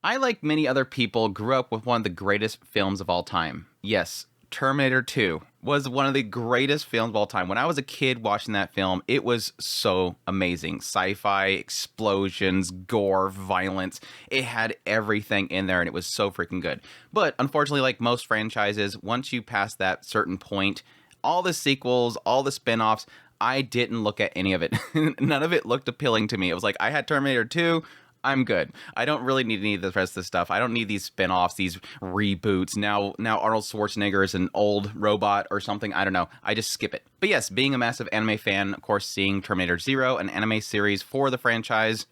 I, like many other people, grew up with one of the greatest films of all time. Yes, Terminator 2 was one of the greatest films of all time. When I was a kid watching that film, it was so amazing. Sci-fi, explosions, gore, violence. It had everything in there and it was so freaking good. But unfortunately, like most franchises, once you pass that certain point, all the sequels, all the spin-offs, I didn't look at any of it. None of it looked appealing to me. It was like, I had Terminator 2, I'm good. I don't really need any of the rest of this stuff. I don't need these spin-offs, these reboots. Now Arnold Schwarzenegger is an old robot or something. I don't know. I just skip it. But yes, being a massive anime fan, of course, seeing Terminator Zero, an anime series for the franchise,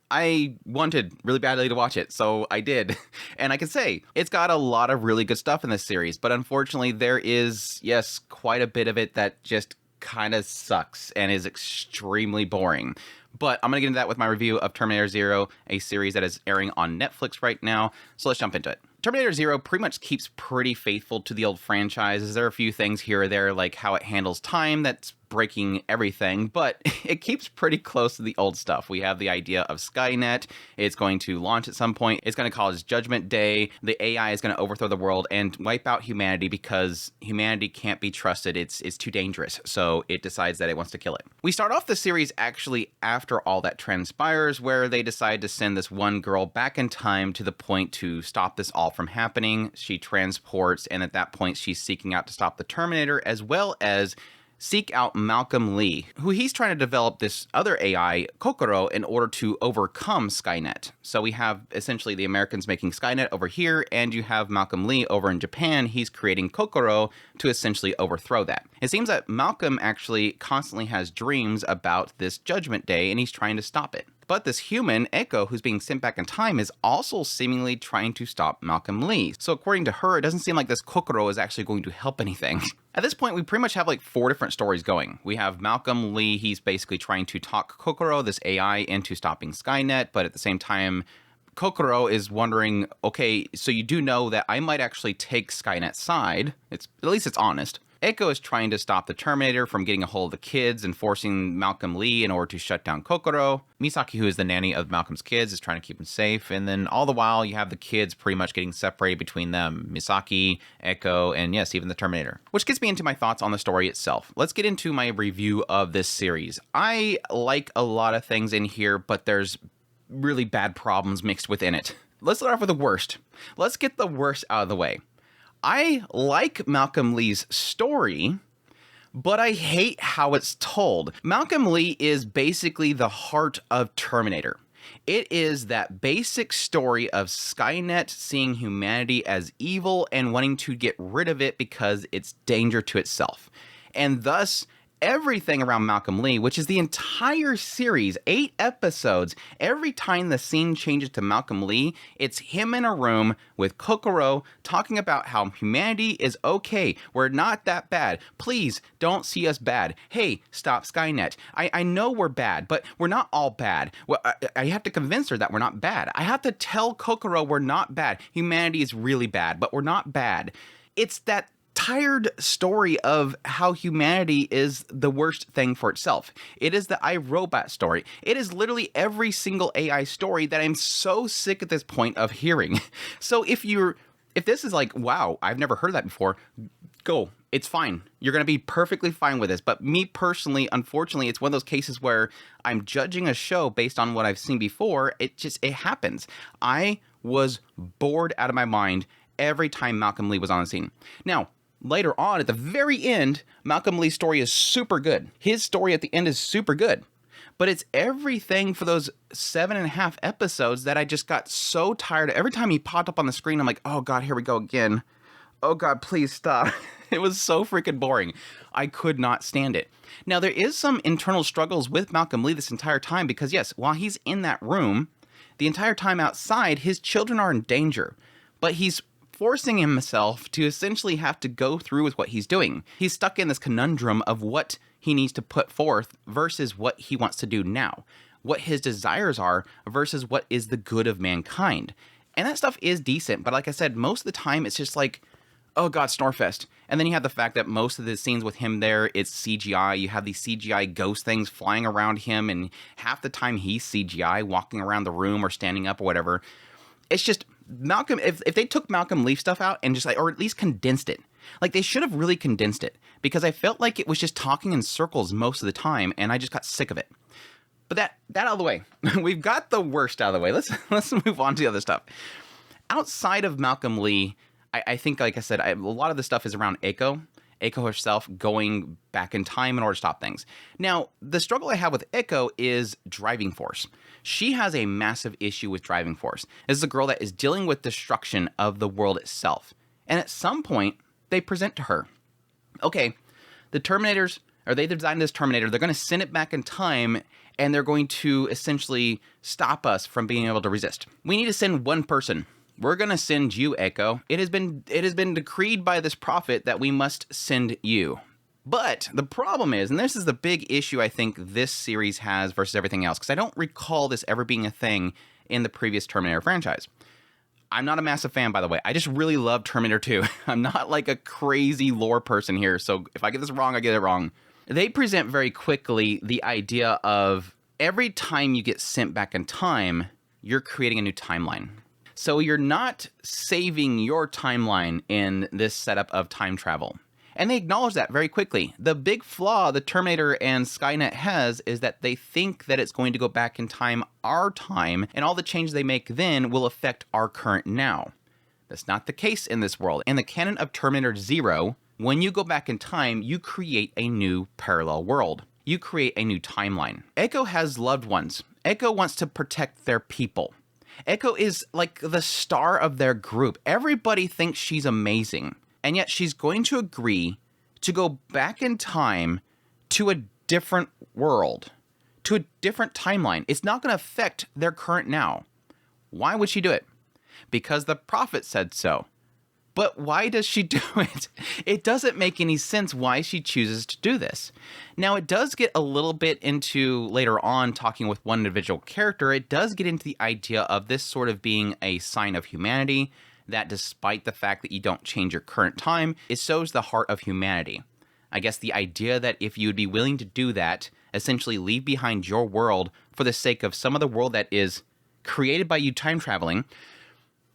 I wanted really badly to watch it, so I did. And I can say, it's got a lot of really good stuff in this series, but unfortunately there is, yes, quite a bit of it that just kind of sucks and is extremely boring. But I'm going to get into that with my review of Terminator Zero, a series that is airing on Netflix right now. So let's jump into it. Terminator Zero pretty much keeps pretty faithful to the old franchise. There are a few things here or there, like how it handles time that's breaking everything, but it keeps pretty close to the old stuff. We have the idea of Skynet. It's going to launch at some point. It's going to cause Judgment Day. The AI is going to overthrow the world and wipe out humanity because humanity can't be trusted. It's too dangerous. So it decides that it wants to kill it. We start off the series actually after all that transpires, where they decide to send this one girl back in time to the point to stop this all from happening. She transports, and at that point she's seeking out to stop the Terminator, as well as seek out Malcolm Lee, who he's trying to develop this other AI, Kokoro, in order to overcome Skynet. So we have essentially the Americans making Skynet over here, and you have Malcolm Lee over in Japan. He's creating Kokoro to essentially overthrow that. It seems that Malcolm actually constantly has dreams about this Judgment Day, and he's trying to stop it. But this human, Echo, who's being sent back in time, is also seemingly trying to stop Malcolm Lee. So according to her, it doesn't seem like this Kokoro is actually going to help anything. At this point, we pretty much have like 4 different stories going. We have Malcolm Lee, he's basically trying to talk Kokoro, this AI, into stopping Skynet, but at the same time, Kokoro is wondering, okay, so you do know that I might actually take Skynet's side. At least it's honest. Echo is trying to stop the Terminator from getting a hold of the kids and forcing Malcolm Lee in order to shut down Kokoro. Misaki, who is the nanny of Malcolm's kids, is trying to keep him safe. And then all the while, you have the kids pretty much getting separated between them. Misaki, Echo, and yes, even the Terminator. Which gets me into my thoughts on the story itself. Let's get into my review of this series. I like a lot of things in here, but there's really bad problems mixed within it. Let's start off with the worst. Let's get the worst out of the way. I like Malcolm Lee's story, but I hate how it's told. Malcolm Lee is basically the heart of Terminator. It is that basic story of Skynet seeing humanity as evil and wanting to get rid of it because it's danger to itself. And thus, everything around Malcolm Lee, which is the entire series, 8 episodes, every time the scene changes to Malcolm Lee, it's him in a room with Kokoro talking about how humanity is okay. We're not that bad. Please don't see us bad. Hey, stop Skynet. I know we're bad, but we're not all bad. Well, I have to convince her that we're not bad. I have to tell Kokoro we're not bad. Humanity is really bad, but we're not bad. It's that tired story of how humanity is the worst thing for itself. It is the iRobot story. It is literally every single AI story that I'm so sick at this point of hearing. So if this is like, wow, I've never heard that before, go. It's fine. You're going to be perfectly fine with this. But me personally, unfortunately, it's one of those cases where I'm judging a show based on what I've seen before. It happens. I was bored out of my mind every time Malcolm Lee was on the scene. Now, later on, at the very end, Malcolm Lee's story is super good. His story at the end is super good. But it's everything for those 7.5 episodes that I just got so tired of. Every time he popped up on the screen, I'm like, oh God, here we go again. Oh God, please stop. It was so freaking boring. I could not stand it. Now, there is some internal struggles with Malcolm Lee this entire time because, yes, while he's in that room, the entire time outside, his children are in danger. But he's forcing himself to essentially have to go through with what he's doing. He's stuck in this conundrum of what he needs to put forth versus what he wants to do now, what his desires are versus what is the good of mankind. And that stuff is decent, but like I said, most of the time it's just like, oh God, Snorefest. And then you have the fact that most of the scenes with him there, it's CGI. You have these CGI ghost things flying around him, and half the time he's CGI, walking around the room or standing up or whatever. It's just Malcolm, if they took Malcolm Leaf stuff out and just like, or at least condensed it, like they should have really condensed it, because I felt like it was just talking in circles most of the time, and I just got sick of it. But that out of the way, we've got the worst out of the way. Let's move on to the other stuff. Outside of Malcolm Lee, I think, like I said, a lot of the stuff is around Eiko herself going back in time in order to stop things. Now, the struggle I have with Eiko is driving force. She has a massive issue with driving force. This is a girl that is dealing with destruction of the world itself. And at some point, they present to her, okay, the Terminators, or they designed this Terminator, they're going to send it back in time, and they're going to essentially stop us from being able to resist. We need to send one person. We're going to send you, Eiko. It has been decreed by this prophet that we must send you. But the problem is, and this is the big issue I think this series has versus everything else, because I don't recall this ever being a thing in the previous Terminator franchise. I'm not a massive fan, by the way. I just really love Terminator 2. I'm not like a crazy lore person here, so if I get this wrong, I get it wrong. They present very quickly the idea of every time you get sent back in time, you're creating a new timeline. So you're not saving your timeline in this setup of time travel. And they acknowledge that very quickly. The big flaw the Terminator and Skynet has is that they think that it's going to go back in time, our time, and all the changes they make then will affect our current now. That's not the case in this world. In the canon of Terminator 0, when you go back in time, you create a new parallel world. You create a new timeline. Eiko has loved ones. Eiko wants to protect their people. Eiko is like the star of their group. Everybody thinks she's amazing. And yet she's going to agree to go back in time to a different world, to a different timeline. It's not going to affect their current now. Why would she do it? Because the prophet said so. But why does she do it? It doesn't make any sense why she chooses to do this. Now, it does get a little bit into, later on, talking with one individual character, it does get into the idea of this sort of being a sign of humanity, that despite the fact that you don't change your current time, it shows the heart of humanity. I guess the idea that if you would be willing to do that, essentially leave behind your world for the sake of some other world that is created by you time traveling,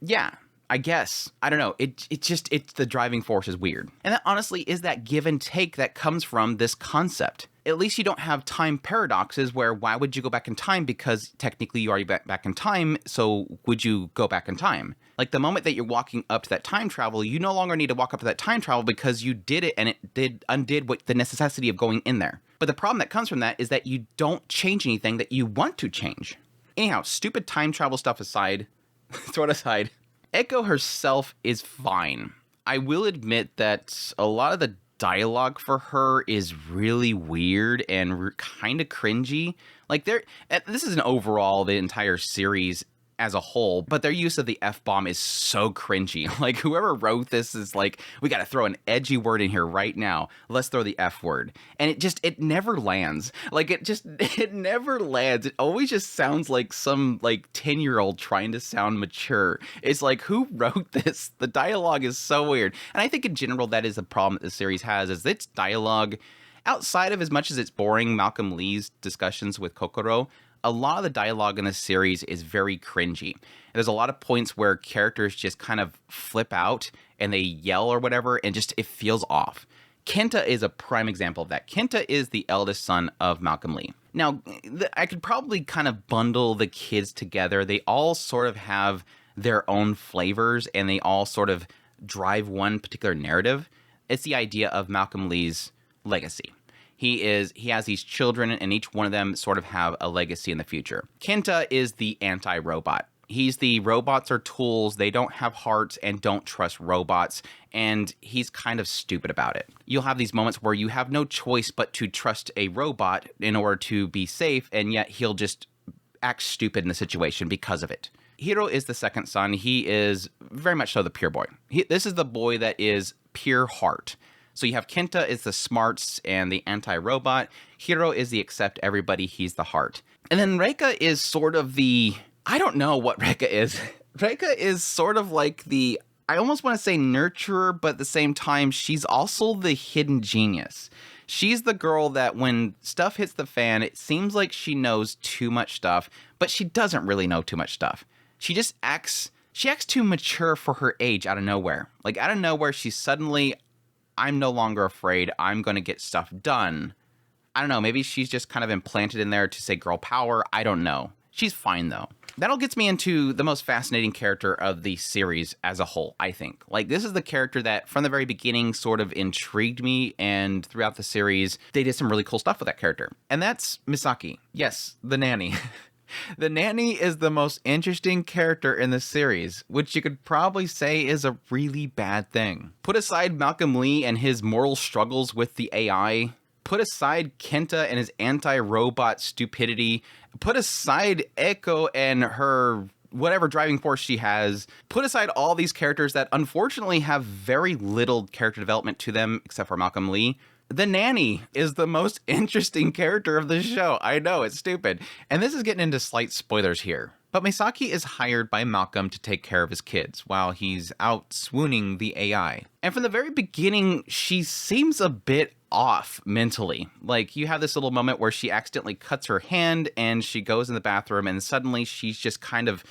yeah, I guess. I don't know. It's the driving force is weird. And that honestly is that give and take that comes from this concept. At least you don't have time paradoxes where why would you go back in time? Because technically you already back in time, so would you go back in time? Like the moment that you're walking up to that time travel, you no longer need to walk up to that time travel because you did it and it undid what the necessity of going in there. But the problem that comes from that is that you don't change anything that you want to change. Anyhow, stupid time travel stuff aside, throw it aside, Eiko herself is fine. I will admit that a lot of the dialogue for her is really weird and kind of cringy. Like this is an overall the entire series as a whole, but their use of the F-bomb is so cringy. Like whoever wrote this is like, we got to throw an edgy word in here right now. Let's throw the F word. And it never lands. Like it never lands. It always just sounds like some like 10-year-old trying to sound mature. It's like, who wrote this? The dialogue is so weird. And I think in general, that is the problem that the series has, is its dialogue, outside of as much as it's boring Malcolm Lee's discussions with Kokoro, a lot of the dialogue in this series is very cringy. There's a lot of points where characters just kind of flip out and they yell or whatever, and just it feels off. Kenta is a prime example of that. Kenta is the eldest son of Malcolm Lee. Now, I could probably kind of bundle the kids together. They all sort of have their own flavors, and they all sort of drive one particular narrative. It's the idea of Malcolm Lee's legacy. He has these children, and each one of them sort of have a legacy in the future. Kenta is the anti-robot. He's the robots are tools, they don't have hearts and don't trust robots, and he's kind of stupid about it. You'll have these moments where you have no choice but to trust a robot in order to be safe, and yet he'll just act stupid in the situation because of it. Hiro is the second son. He is very much so the pure boy. This is the boy that is pure heart. So you have Kenta is the smarts and the anti-robot. Hiro is the accept everybody, he's the heart. And then Reika is sort of the... I don't know what Reika is. Reika is sort of like the... I almost want to say nurturer, but at the same time, she's also the hidden genius. She's the girl that when stuff hits the fan, it seems like she knows too much stuff, but she doesn't really know too much stuff. She just acts... She acts too mature for her age out of nowhere. Like, out of nowhere, she's suddenly, I'm no longer afraid. I'm going to get stuff done. I don't know. Maybe she's just kind of implanted in there to say girl power. I don't know. She's fine, though. That all gets me into the most fascinating character of the series as a whole, I think. Like, this is the character that, from the very beginning, sort of intrigued me, and throughout the series, they did some really cool stuff with that character. And that's Misaki. Yes, the nanny. The nanny is the most interesting character in the series, which you could probably say is a really bad thing. Put aside Malcolm Lee and his moral struggles with the AI, put aside Kenta and his anti-robot stupidity, put aside Eiko and her whatever driving force she has, put aside all these characters that unfortunately have very little character development to them, except for Malcolm Lee. The nanny is the most interesting character of the show. I know, it's stupid. And this is getting into slight spoilers here. But Misaki is hired by Malcolm to take care of his kids while he's out swooning the AI. And from the very beginning, she seems a bit off mentally. Like, you have this little moment where she accidentally cuts her hand and she goes in the bathroom and suddenly she's just kind of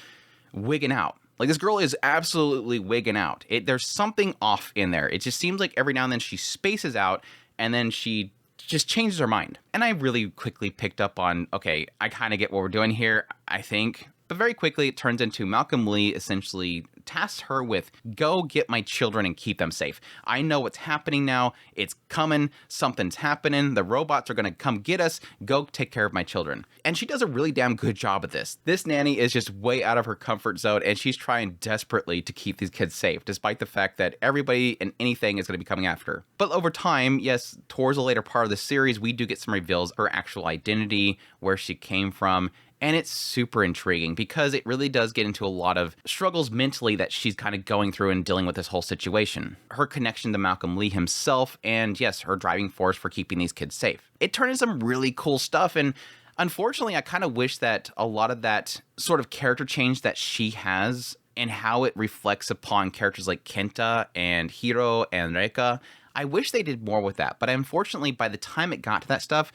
wigging out. Like, this girl is absolutely wigging out. There's something off in there. It just seems like every now and then she spaces out and then she just changes her mind. And I really quickly picked up on, okay, I kind of get what we're doing here, I think. But very quickly, it turns into Malcolm Lee essentially tasks her with, go get my children and keep them safe. I know what's happening now. It's coming. Something's happening. The robots are going to come get us. Go take care of my children. And she does a really damn good job at this. This nanny is just way out of her comfort zone, and she's trying desperately to keep these kids safe, despite the fact that everybody and anything is going to be coming after her. But over time, yes, towards the later part of the series, we do get some reveals of her actual identity, where she came from. And it's super intriguing because it really does get into a lot of struggles mentally that she's kind of going through and dealing with this whole situation. Her connection to Malcolm Lee himself, and yes, her driving force for keeping these kids safe. It turned into some really cool stuff, and unfortunately, I kind of wish that a lot of that sort of character change that she has and how it reflects upon characters like Kenta and Hiro and Reika, I wish they did more with that. But unfortunately, by the time it got to that stuff,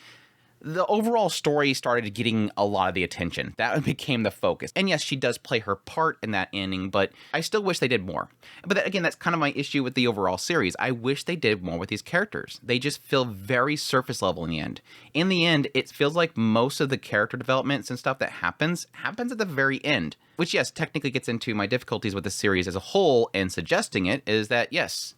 the overall story started getting a lot of the attention. That became the focus. And yes, she does play her part in that ending, but I still wish they did more. But again, that's kind of my issue with the overall series. I wish they did more with these characters. They just feel very surface level in the end. In the end, it feels like most of the character developments and stuff that happens at the very end. Which, yes, technically gets into my difficulties with the series as a whole, and suggesting it is that, yes,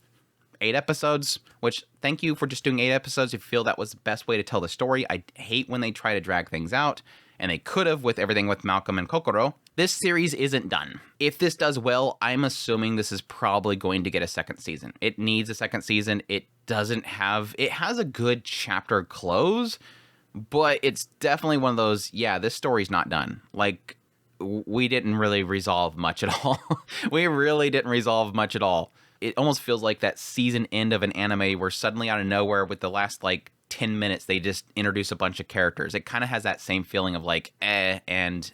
8 episodes, which thank you for just doing 8 episodes if you feel that was the best way to tell the story. I hate when they try to drag things out, and they could have with everything with Malcolm and Kokoro. This series isn't done. If this does well, I'm assuming this is probably going to get a second season. It needs a second season. It has a good chapter close, but it's definitely one of those, yeah, this story's not done. Like, we didn't really resolve much at all. We really didn't resolve much at all. It almost feels like that season end of an anime where suddenly out of nowhere with the last like 10 minutes, they just introduce a bunch of characters. It kind of has that same feeling of like, and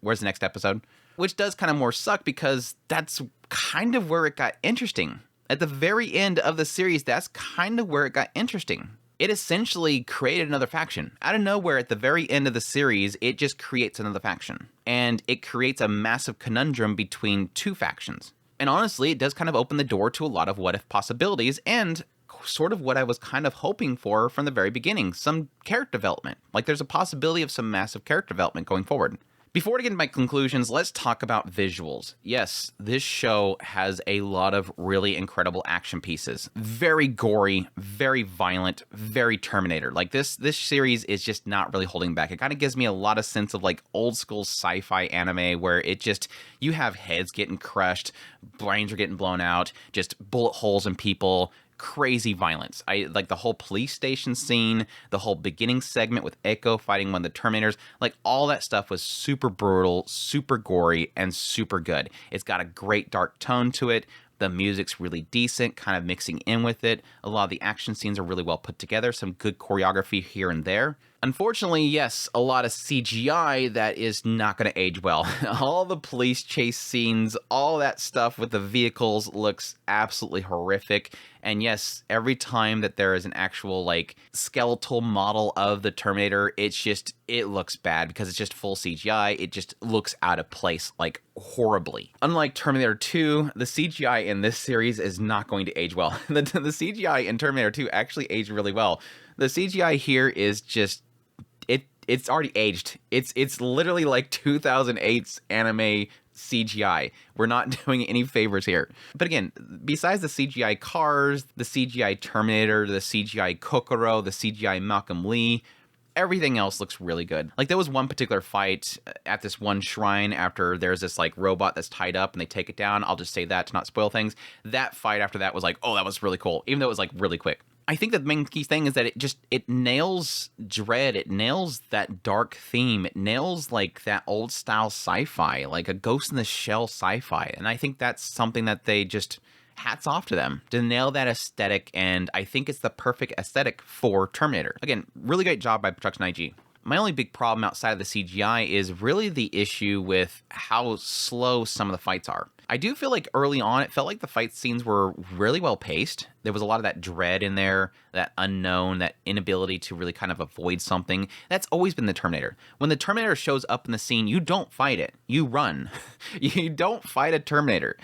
where's the next episode? Which does kind of more suck because that's kind of where it got interesting. At the very end of the series, that's kind of where it got interesting. It essentially created another faction. Out of nowhere, at the very end of the series, it just creates another faction. And it creates a massive conundrum between two factions. And honestly, it does kind of open the door to a lot of what-if possibilities and sort of what I was kind of hoping for from the very beginning, some character development. Like, there's a possibility of some massive character development going forward. Before I get into my conclusions, let's talk about visuals. Yes, this show has a lot of really incredible action pieces. Very gory, very violent, very Terminator. Like, this series is just not really holding back. It kind of gives me a lot of sense of like old school sci-fi anime where it just, you have heads getting crushed, brains are getting blown out, just bullet holes in people, crazy violence. I like the whole police station scene, the whole beginning segment with Eiko fighting one of the Terminators. Like, all that stuff was super brutal, super gory, and super good. It's got a great dark tone to it. The music's really decent, kind of mixing in with it. A lot of the action scenes are really well put together. Some good choreography here and there. Unfortunately, yes, a lot of CGI that is not going to age well. All the police chase scenes, all that stuff with the vehicles looks absolutely horrific. And yes, every time that there is an actual like skeletal model of the Terminator, it looks bad because it's just full CGI. It just looks out of place like horribly. Unlike Terminator 2, the CGI in this series is not going to age well. The CGI in Terminator 2 actually aged really well. The CGI here is just it's already aged. It's literally like 2008's anime CGI. We're not doing any favors here. But again, besides the CGI cars, the CGI Terminator, the CGI Kokoro, the CGI Malcolm Lee, everything else looks really good. Like there was one particular fight at this one shrine after there's this like robot that's tied up and they take it down. I'll just say that to not spoil things. That fight after that was like, oh, that was really cool. Even though it was like really quick. I think that the main key thing is that it nails dread. It nails that dark theme. It nails like that old style sci-fi, like a Ghost in the Shell sci-fi. And I think that's something that they just hats off to them to nail that aesthetic. And I think it's the perfect aesthetic for Terminator. Again, really great job by Production IG. My only big problem outside of the CGI is really the issue with how slow some of the fights are. I do feel like early on, it felt like the fight scenes were really well paced. There was a lot of that dread in there, that unknown, that inability to really kind of avoid something. That's always been the Terminator. When the Terminator shows up in the scene, you don't fight it. You run. You don't fight a Terminator.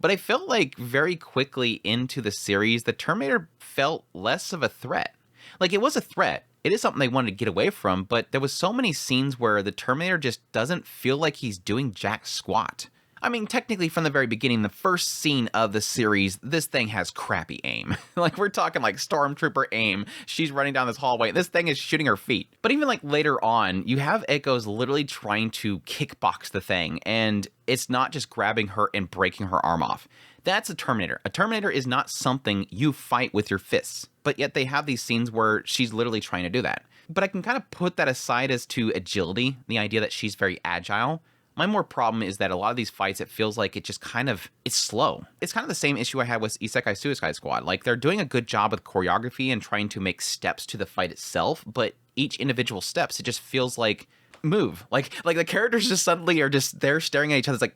But I felt like very quickly into the series, the Terminator felt less of a threat. Like it was a threat. It is something they wanted to get away from, but there was so many scenes where the Terminator just doesn't feel like he's doing jack squat. I mean, technically from the very beginning, the first scene of the series, this thing has crappy aim. Like we're talking like Stormtrooper aim. She's running down this hallway. This thing is shooting her feet. But even like later on, you have Echoes literally trying to kickbox the thing. And it's not just grabbing her and breaking her arm off. That's a Terminator. A Terminator is not something you fight with your fists. But yet they have these scenes where she's literally trying to do that. But I can kind of put that aside as to agility, the idea that she's very agile. My more problem is that a lot of these fights, it feels like it just kind of, it's slow. It's kind of the same issue I had with Isekai Suicide Squad. Like they're doing a good job with choreography and trying to make steps to the fight itself, but each individual steps, it just feels like move. Like the characters just suddenly are just there staring at each other. It's like,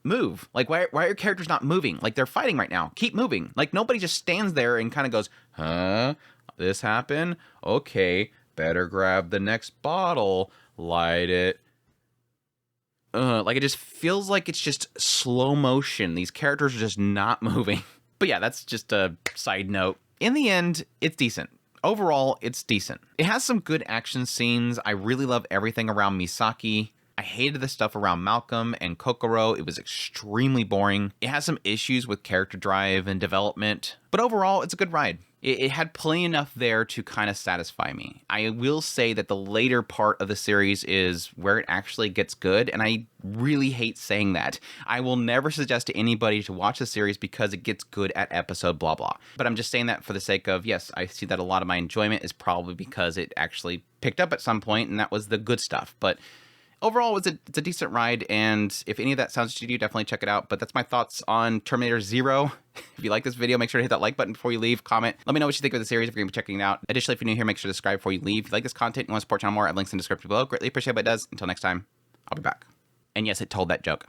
move. Like why are your characters not moving? Like they're fighting right now. Keep moving. Like nobody just stands there and kind of goes, huh? This happened? Okay, better grab the next bottle, light it. Like it just feels like it's just slow motion. These characters are just not moving. But yeah, that's just a side note. In the end, it's decent. Overall, it's decent. It has some good action scenes. I really love everything around Misaki. I hated the stuff around Malcolm and Kokoro. It was extremely boring. It has some issues with character drive and development. But overall, it's a good ride. It had plenty enough there to kind of satisfy me. I will say that the later part of the series is where it actually gets good, and I really hate saying that. I will never suggest to anybody to watch the series because it gets good at episode blah blah. But I'm just saying that for the sake of, yes, I see that a lot of my enjoyment is probably because it actually picked up at some point, and that was the good stuff. But overall, it's a decent ride, and if any of that sounds to you, definitely check it out. But that's my thoughts on Terminator Zero. If you like this video, make sure to hit that like button before you leave. Comment. Let me know what you think of the series if you're going to be checking it out. Additionally, if you're new here, make sure to subscribe before you leave. If you like this content and want to support the channel more, I have links in the description below. Greatly appreciate what it does. Until next time, I'll be back. And yes, it told that joke.